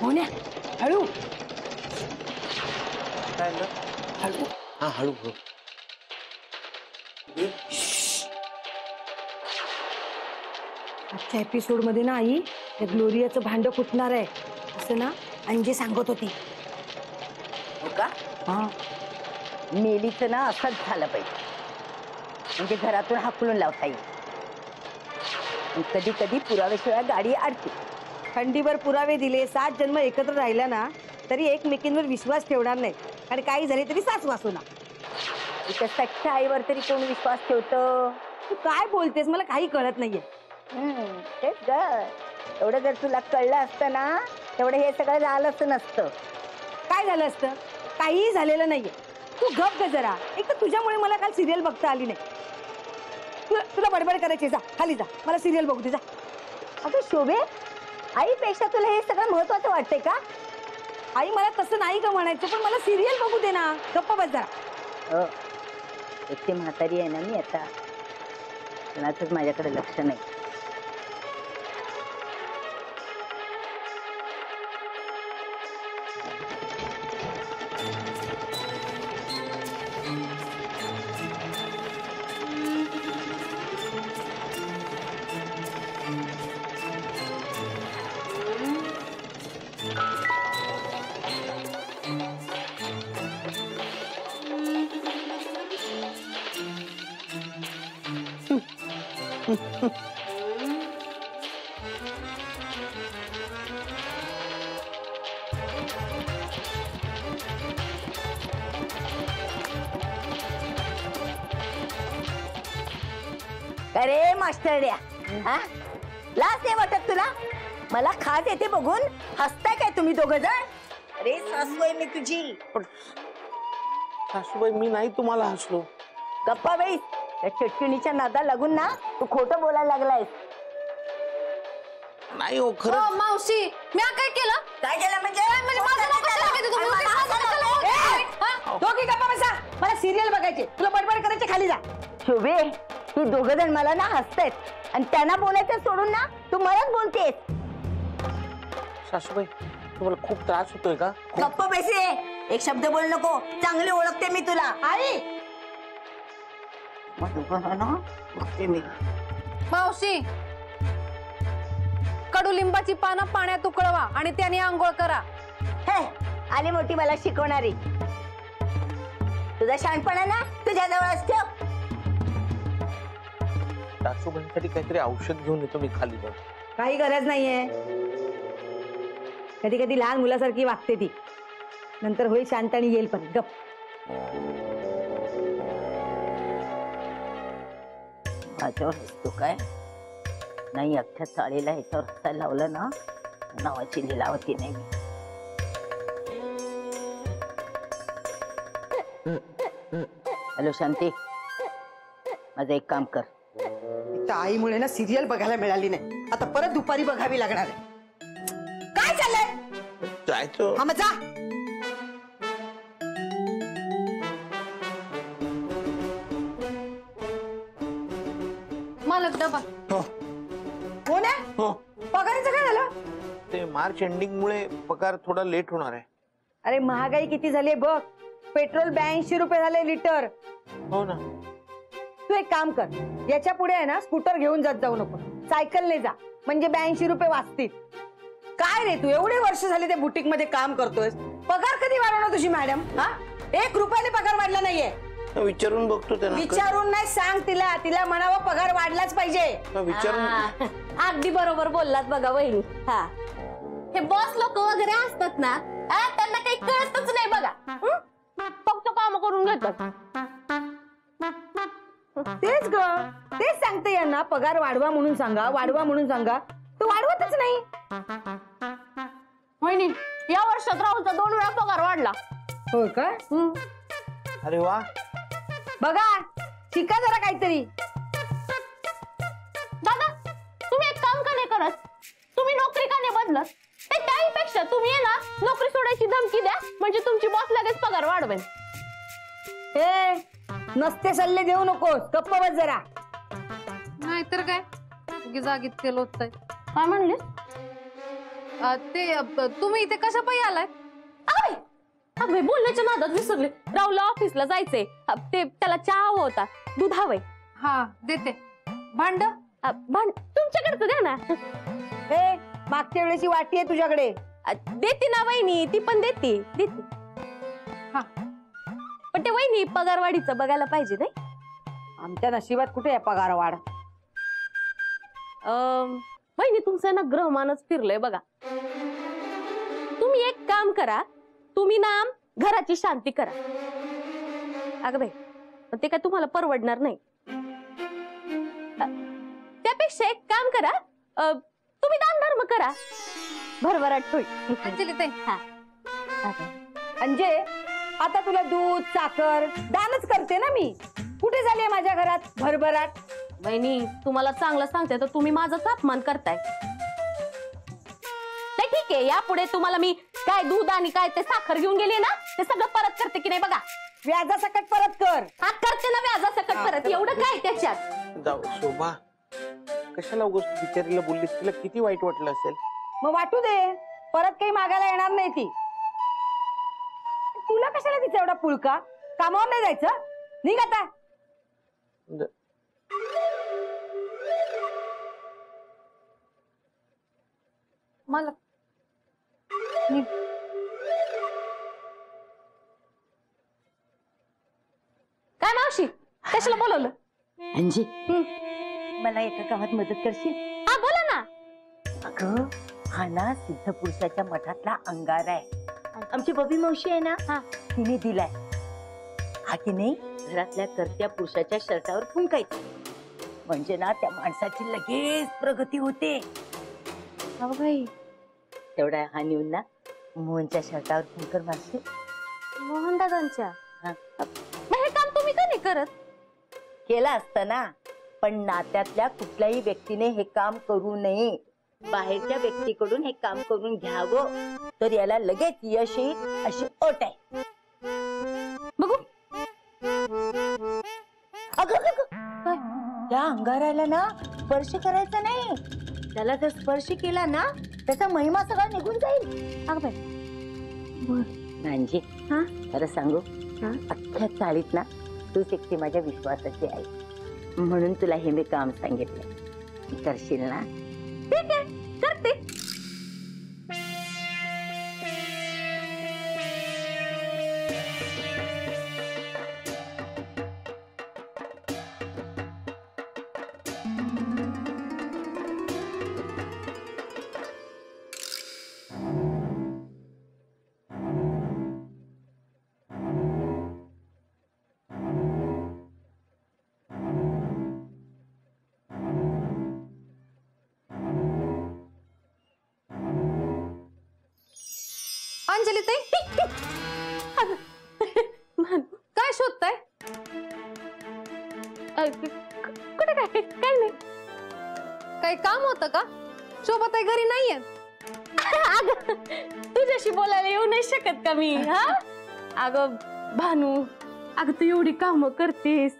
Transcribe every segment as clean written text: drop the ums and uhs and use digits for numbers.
मोन्या हळू काय हळू हा हळू हळू आजच्या एपिसोड मध्ये ना आई त्या ग्लोरियाचं भांड फुटणार आहे असं ना अंजी सांगत होती. हो का? हा मेलीचं ना असंच झालं पाहिजे, म्हणजे घरातून हाकलून लावता येईल. कधी कधी पुराव्याशिवाय गाडी अडते. खंडीवर पुरावे दिले, 7 जन्म एकत्र राहिला ना तरी एकमेकींवर विश्वास ठेवणार नाही आणि काही झाले तरी सास वासू ना. इथं सख्या आईवर तरी कोण विश्वास ठेवतं? तू काय बोलतेस मला काही कळत नाहीये. तेच ग, एवढं जर तुला कळलं असतं ना तेवढं हे सगळं झालंच नसतं. काय झालं असतं? काहीही झालेलं नाहीये. तू गप ग जरा. एक तर तुझ्यामुळे मला काल सिरियल बघता आली नाही. तुला बडबड करायची, जा खाली जा, मला सिरियल बघू दे जा. अगं शोभे, आईपेक्षा तुला हे सगळं महत्वाचं वाटतंय का? आई मला तसं नाही का म्हणायचं, पण मला सिरियल बघू दे ना. गप्प बस जरा. एकटी म्हातारी आहे ना मी आता, कोणाचंच माझ्याकडे लक्ष नाही. अरे मास्टरड्या, हा लाज नाही वाटत तुला? मला खास येते बघून हसताय काय तुम्ही दोघ जण? अरे सासू आहे मी तुझी. सासूबाई मी नाही तुम्हाला हसलो. गप्पा बाई, त्या चिटकिणीच्या नादा लागून ना तू खोटं बोलायला लागलायस. नाही हो खरं. मावशी मी काय केलं? काय केलं म्हणजे? दोघी गप्पा बसा, मला सिरियल बघायची. तुला बडबड करायची, खाली जा. शोभे, ही दोघ जण मला ना हसतायत आणि त्यांना बोलायचं सोडून ना तू मलाच बोलतेस. सासूबाई तुम्हाला खूप त्रास होतोय का? गप्प बैसे, एक शब्द बोल नको. चांगली ओळखते मी तुला. आई मी मावशी, कडुलिंबाची पानं पाण्यात उकळवा आणि त्याने आंघोळ करा. हे आली मोठी मला शिकवणारी. तुझा शहाणपणा ना तुझ्या जवळच ठेव. सासूबाईंसाठी काहीतरी औषध घेऊन येतो मी खाली जाऊन. काही गरज नाहीये. कधी कधी लहान मुलासारखी वागते ती, नंतर होईल शांत आणि येईल पण. गप. माझ्यावर हसतो काय? नाही, अख्ख्या चाळीला ह्याच्यावर हसायला लावलं ना, नावाची लिलावती नाही मी. हॅलो शांती, माझं एक काम कर. त्या आईमुळे ना सिरियल बघायला मिळाली नाही, आता परत दुपारी बघावी लागणार आहे. काय चाललंय? जायचं. हा मग जा. मालक डबा. कोण आहे? हो, पगाराचं काय झालं? ते मार्च एंडिंग मुळे पगार थोडा लेट होणार आहे. अरे महागाई किती झाली बघ. पेट्रोल 82 रुपये झाले लिटर. हो ना. तू एक काम कर, याच्या पुढे आहे ना स्कूटर घेऊन जात जाऊ नको, सायकलने जा, म्हणजे 82 रुपये वाचतील. काय रे तू एवढे वर्ष झाले त्या बुटीक मध्ये काम करतोयस, पगार कधी वाढवणार तुझी मॅडम? हा, 1 रुपयाने पगार वाढला नाहीये. विचारून बघतो त्यांना. विचारून नाही, सांग तिला. तिला म्हणावं पगार वाढलाच पाहिजे. विचारून. अगदी बरोबर बोललात बघा वहिनी. हा, हे बॉस लोक वगैरे असतात ना, त्यांना काही कळतच नाही बघा. फक्त काम करून घेतात. तेच ग, तेच सांगते यांना, पगार वाढवा म्हणून सांगा, वाढवा म्हणून सांगा. तो वाढवतच नाही. वहिनी, या वर्षात राहुलचा 2 वेळा पगार वाढला. हो का? अरे वा. बघा, शिका जरा काहीतरी. दादा, तुम्ही एक काम का नाही करत? तुम्ही नोकरी का नाही बदलत? त्याहीपेक्षा तुम्ही ना नोकरी सोडायची धमकी द्या, म्हणजे तुमची बॉस लगेच पगार वाढवेल. ए, नसते सल्ले देऊ नकोस, गप्प बस जरा. नाहीतर काय जागीत केलं होत. काय म्हणले? तुम्ही इथे कशा पायी आलाय? अबे बोलण्याच्या नादात विसरले. राहुलला ऑफिसला जायचंय. ते त्याला चहा हवा होता, दूध हवंय. हा देते. भांड तुमच्याकडे द्या ना. हे मागच्या वेळेची वाटी आहे तुझ्याकडे. देते ना वहिनी, ती पण देते. हा. पण ते वहिनी पगारवाढीचं बघायला पाहिजे नाही. आमच्या नशिबात कुठे आहे पगार वाढ. वहिनी तुमचं ना ग्रहमानच फिरलंय बघा. तुम्ही एक काम करा, तुम्ही ना घराची शांती करा. अगं बाई पण ते काय तुम्हाला परवडणार नाही. त्यापेक्षा एक काम करा, तुम्ही दान धर्म करा, भरभराट होईल. अंजली ताई. हा. म्हणजे आता तुला दूध साखर दानच करते ना मी. कुठे झाली माझ्या घरात भरभराट. वहिनी तुम्हाला चांगलं सांगते तर तुम्ही माझाच अपमान करताय. नाही ठीक आहे, यापुढे तुम्हाला मी काय दूध आणि काय ते साखर घेऊन गेले ना ते सगळं परत करते की नाही बघा. व्याजासकट परत कर. हा करते ना व्याजासकट परत. एवढं काय त्याच्यात. जाऊ शोभा, कशाला उगाच बिचारीला बोललीस? तिला किती वाईट वाटलं असेल. मग वाटू दे, परत काही मागायला येणार नाही ती. तुला कशाला तिचा एवढा पुळका? कामावर नाही जायचं? निघ आता. मला काय मावशी कशाला बोलवलं? अंजी मला एका कामात मदत करशील? हा बोला ना. अगं हा ना सिद्ध पुरुषाच्या मठातला अंगार आहे. आमची बबी मावशी आहे ना, तिने दिलाय. हा की नाही घरातल्या करत्या पुरुषाच्या शर्टावर फुंकायचं, म्हणजे ना त्या माणसाची लगेच प्रगती होते. अहो बाई, तेवढा हा नेऊन ना मोहनच्या शर्टावर फुंकर मारशील? मोहन दादांच्या. हा. मग हे काम तुम्ही का नाही करत? केलं असतं ना, पण नात्यातल्या कुठल्याही व्यक्तीने हे काम करू नये. बाहेरच्या व्यक्तीकडून हे काम करून घ्यावं तर याला लगेच यश येईल अशी अट आहे. बघू. अगं त्या अंगाराला ना स्पर्श करायचा नाही. त्याला जर स्पर्श केला ना त्याचा महिमा सगळा निघून जाईल. अगं बाई. म्हणजे खरं सांगू, अख्ख्या चाळीत ना तूच एकटी माझ्या विश्वासाची आहे, म्हणून तुला हे मी काम सांगितलं. करशील ना? ठीक आहे करते. अंजली ताई काय शोधताय? कुठे काय काय नाही. काही काम होतं का? शोभा ताई घरी नाहीये. अगं तुझ्याशी बोलायला येऊ नाही शकत का मी? हा अगं भानू, अगं तू एवढी कामं करतेस,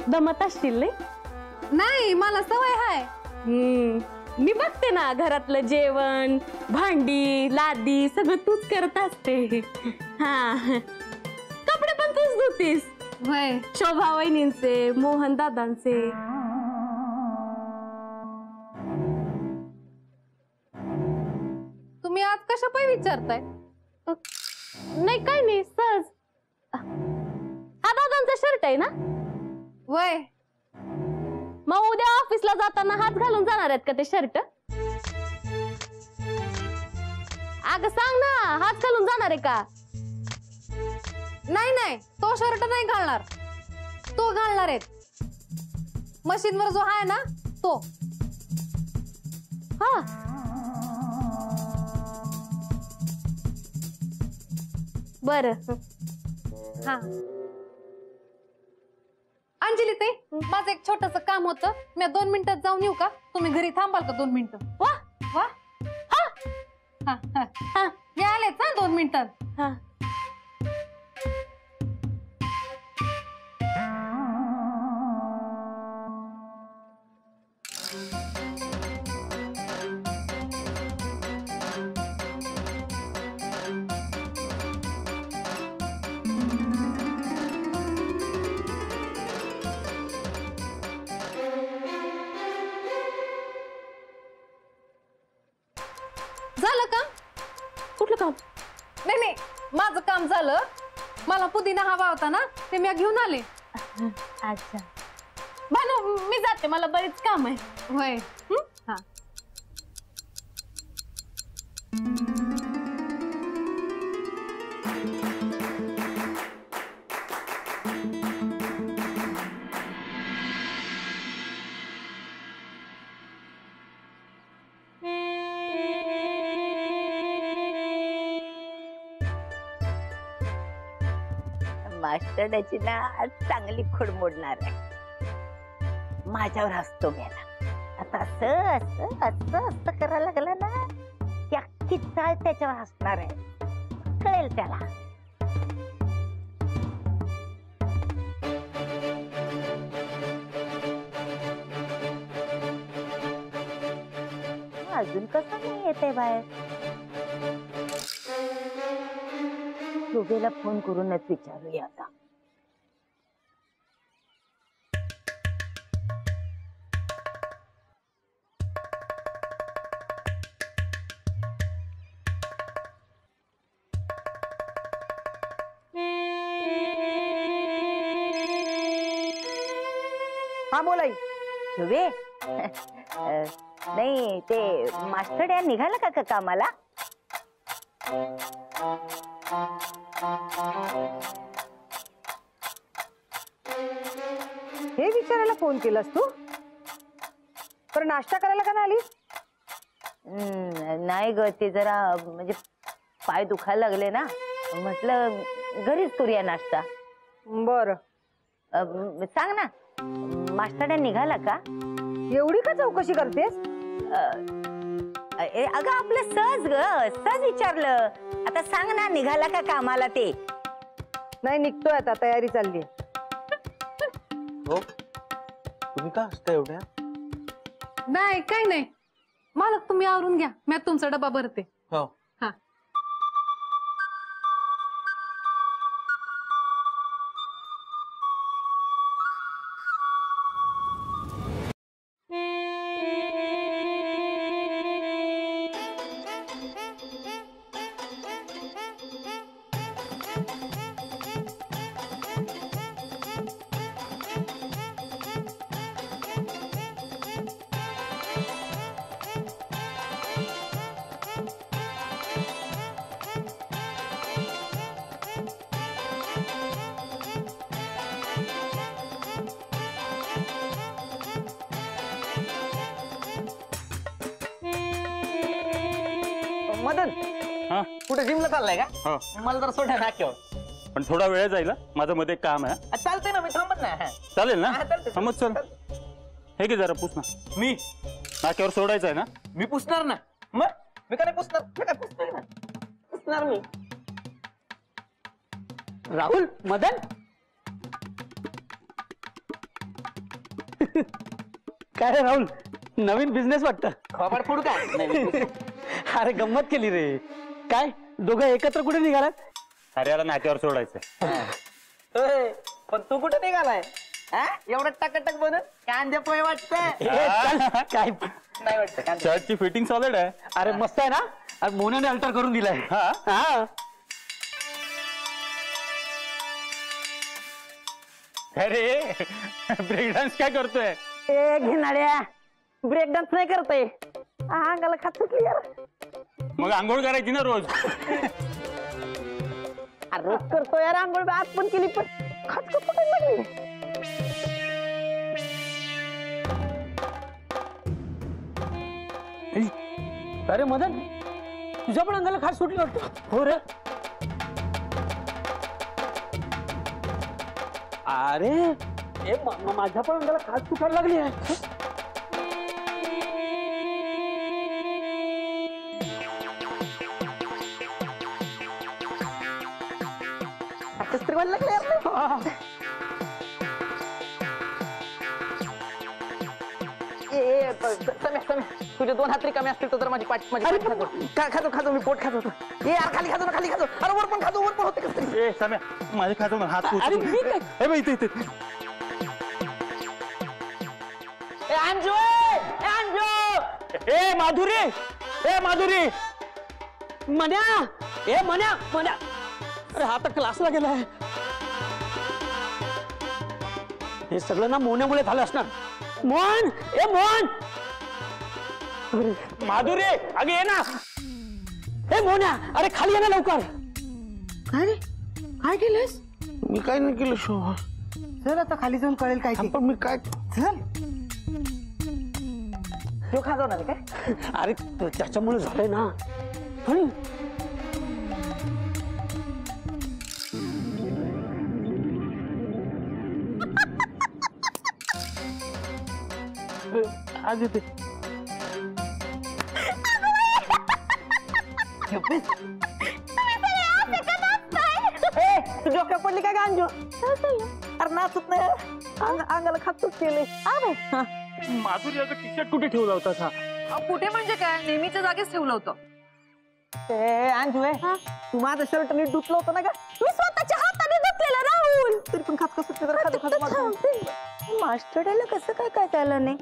दमत असशील नाही? नाही, मला सवय आहे. मी बघते ना घरातलं जेवण, भांडी, लादी सगळं तूच करत असते. हा कपडे पण तूच धुतीस. होय. शोभा वहिनींचे, मोहन दादांचे. तुम्ही आज कशा पायी विचारताय? नाही काय नाही, सहज. हा दादांचा शर्ट आहे ना? वय मग उद्या ऑफिसला जाताना हात घालून जाणार आहेत का ते शर्ट? अगं सांग ना, हात घालून जाणार आहे का? नाही नाही, तो शर्ट नाही घालणार. तो घालणार आहेत. मशीनवर जो आहे ना तो. हा बर. हा अंजली ताई, माझं एक छोटस काम होतं. मी 2 मिनिटात जाऊन येऊ का? तुम्ही घरी थांबाल का 2 मिनिटं? वा वा हा हा हा हा मी आलेच ना 2 मिनिटात. हा. झालं का? कुठलं काम? नाही नाही, माझं काम झालं. मला पुदिना हवा होता ना, ते मी घेऊन आले. अच्छा भानू, मी जाते, मला बरीच काम आहे. होय. हा. मास्टरची ना आज चांगली खोड मोडणार आहे. माझ्यावर हसतो गेला. आता असं असं असं असं करायला लागला ना की अख्खी चाळ त्याच्यावर हसणार आहे. कळेल त्याला. अजून कसं नाही येते बाहेर. शोभेला फोन करूनच विचारूया आता. हा बोलाई. शोभे नाही ते मास्टर या निघाला का कामाला? हे विचारायला फोन केलास तू? पण नाश्ता करायला का नाही आलीस? नाही ग, ते जरा म्हणजे पाय दुखायला लागले ना, म्हटलं घरीच करूया नाश्ता. बर. सांग ना, मास्टर निघाला का? एवढी का चौकशी करतेस? अगं आपलं सहज ग, सहज विचारलं. आता सांग ना, निघाला का कामाला ते? नाही, निघतोय आता, तयारी चालली. हो, तुम्ही का हसता एवढ्या? नाही काही नाही, मालक तुम्ही आवरून घ्या, मी आता तुमचा डबा भरते. हो. हा. मदन, हा कुठे जिमला चाललाय का? हो. मला जर सोडा नाक्यावर. पण थोडा वेळ जाईल हा. माझं मध्ये काम आहे. चालतंय ना, मी थांबत ना. चालेल ना? हा, चालतंय. हा, मग चल. हे घे जरा पुस ना. मी नाक्यावर सोडायचं आहे ना? मी पुसणार ना. मग मी का नाही पुसणार? मी काय पुसतोय ना, पुसणार मी. राहुल, मदन, काय रे राहुल, नवीन बिझनेस वाटतं. खबर फोडू का? नाही, अरे गंमत केली रे. काय दोघं एकत्र कुठे निघालात? अरे याला नाक्यावर सोडायचंय. पण तू कुठे निघालाय? एवढं टकटक बनत कांदे पोहे वाटतंय? काय नाही वाटत. शर्टची फिटिंग सॉलिड आहे. अरे मस्त आहे ना. अरे मोनाने अल्टर करून दिलाय. हा हा. अरे ब्रेक डान्स काय करतोय? ए घेणाऱ्या, ब्रेक डान्स नाही करते. अंगाला खात सुटली यार. मग आंघोळ करायची ना रोज. रोज करतो यार आंघोळ, आज पण केली, पण खात लागली. अरे मदन, तुझ्या पण अंगाला खास सुटली वाटतं. हो रे. अरे माझ्या पण अंगाला खास सुटायला लागली आहे. तुझे 2 हात रिकामे असतील तर माझी पाठ खातो मी पोट खातो. खाली खातो ना, खाली खातो. अरे वर पण खातो, वर पण होते कसं तरी. ए सम्या, माझे खातो ना, हात पुस. अरे मी काय? ए बाई, इथे इथे. ए माधुरी, ए माधुरी, मन्या ए मन्या मन्या अरे हा तर क्लासला गेलाय. हे सगळं ना मोहण्यामुळे झालं असणार. मोहन ए मोहन. माधुरी अगं ये ना. ए मोहन्या अरे खाली ये ना लवकर. काय रे काय केलंस? मी काय नाही केलं शोभा. चल आता खाली जाऊन कळेल काय ते. पण मी काय चल. तो खाजवणार आहे काय? अरे त्याच्यामुळे झालंय ना. हं? आज येते. तू डोक्यात पडली काय गांजू? अरे नाचत नाही अंगाला खातच केले. माधुरी अगं टी शर्ट कुठे ठेवला होता हा? कुठे म्हणजे काय नेहमीच्या जागेच ठेवलं होतं. अंजू तू माझं शर्ट नीट धुतलं होतं ना का? मी स्वतःच्या हाताने धुतलेलं राहुल. तरी पण खात कसं खात खात मास्टरला कसं काय काय कळलं नाही.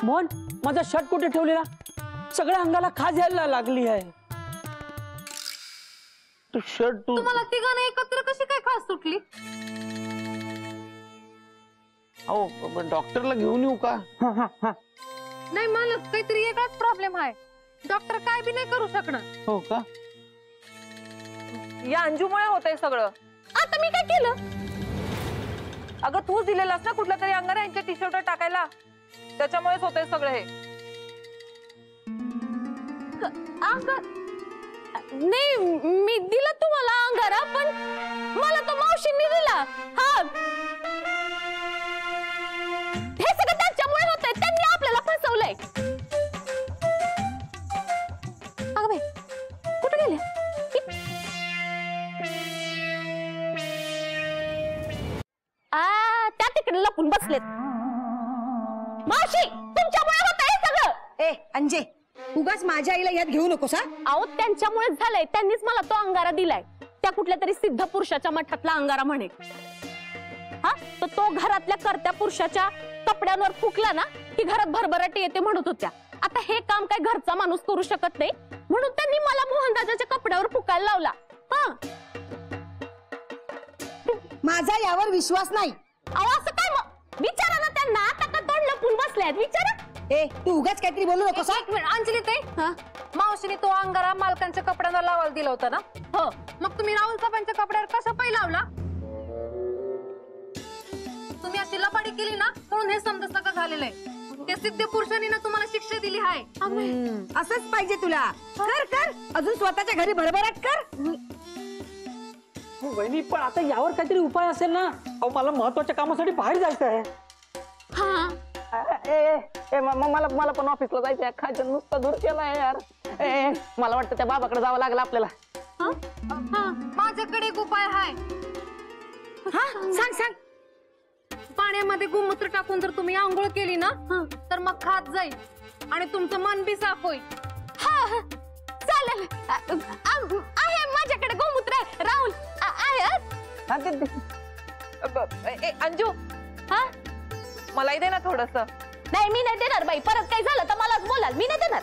मोहन माझा शर्ट कुठे ठेवलेला? सगळ्या अंगाला खाज यायला लागली आहे. तू शर्ट तू तुम्हाला तिघांना एकत्र कशी काय खास सुटली? अहो डॉक्टरला घेऊन येऊ का? नाही मला काहीतरी वेगळाच प्रॉब्लेम आहे. डॉक्टर काय बी नाही करू शकणार. हो का? या अंजूमुळे होतंय सगळं. आता मी काय केलं? अगं तूच दिलेलास ना कुठल्या तरी अंगाने यांच्या टी शर्ट टाकायला. त्याच्यामुळेच होतंय सगळं हे. नाही मी दिला तुम्हाला अंगारा पण मला तो मावशींनी दिला. हा हे सगळं त्यांच्यामुळे होतंय. त्यांनी आपल्याला फसवलंय. अगं बाई कुठे गेले? त्या तिकडे लपून बसलेत. मावशी तुमच्यामुळे होतंय हे सगळं. ए अंजे उगाच माझ्या आईला यात घेऊ नकोस हा. अहो त्यांच्यामुळेच झालंय. त्यांनीच मला तो अंगारा दिलाय. त्या कुठल्या तरी सिद्ध पुरुषाच्या मठातला अंगारा म्हणे. हा तो घरातल्या करत्या पुरुषाच्या कपड्यांवर फुकला ना की घरात भरभराटी येते म्हणत होत्या. आता हे काम काय घरचा माणूस करू शकत नाही म्हणून त्यांनी मला मोहनदादाच्या कपड्यावर फुकायला लावला. हा माझा यावर विश्वास नाही. अहो असं काय मग? विचारा ना त्यांना. आता का तोंड लपून बसल्यात? विचारा. ए तू उगाच काहीतरी बोलू नकोस हा. एक मिनिट अंजली ते मावशीने तो अंगारा मालकांच्या कपड्यांवर लावायला दिला होता ना? हो मग तुम्ही राहुल साहेबांच्या कपड्यावर कसा पै लावला? तुम्ही अशी लबाडी केली ना म्हणून हे समजा सगळं झालेलं आहे. त्या सिद्ध पुरुषांनी ना तुम्हाला शिक्षा दिली आहे. असंच पाहिजे तुला. कर कर अजून स्वतःच्या घरी भरभराट कर. वहिनी पण आता यावर काहीतरी उपाय असेल ना. अहो मला महत्वाच्या कामासाठी बाहेर जायचं आहे. हा मला पण ऑफिसला जायचंय. खायचं नुसतं दूर केलाय यार. मला वाटतं त्या बाबाकडे जावं लागलं आपल्याला. माझ्याकडे एक उपाय आहे. सांग सांग. पाण्यामध्ये गोमूत्र टाकून जर तुम्ही आंघोळ केली ना तर मग खात जाईल आणि तुमचं मन बी साफ होईल. हा चालेल. आहे माझ्याकडे गोमूत्र आहे. राहुल आहे. अंजू हा मलाही दे ना थोडस. नाही मी नाही देणार बाई. परत काही झालं तर मलाच बोलाल. मी नाही देणार.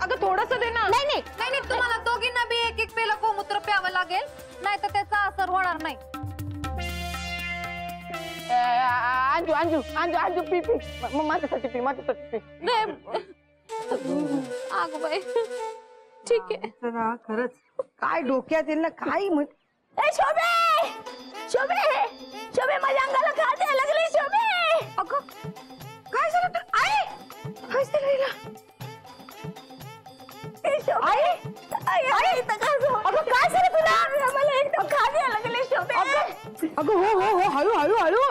अगं थोडस दे ना. नाही नाही नाही नाही तुम्हाला दोघींना बी एक एक पेला गोमूत्र प्यावं लागेल नाही तर त्याचा असर होणार नाही. Anju Anju Anju Anju P P. माझ्यासाठी पी माझ्यासाठी पी. अगं बाई ठीक आहे. खरंच काय डोक्यात येईल ना काय शोभे शोभे शोभे माझ्या अंगाला खाज यायला लागली. शोभे अगं काय झालं तर आई काय झालं हिला? अगं काय झालं तुला? मला एकदम खाज यायला लागली. शोभे अगं हो हो हो हळू हळू हळू.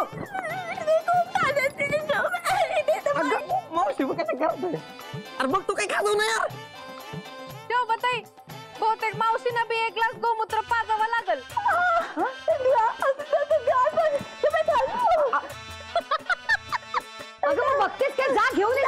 मावशी कसं करतोय? अरे मग तू काही खाजू ना यार. तेव्हा बताई बहुतेक मावशीना बी एक ग्लास गोमूत्र पाजावं लागल. अगं मग बघतेस काय जा घेऊन ये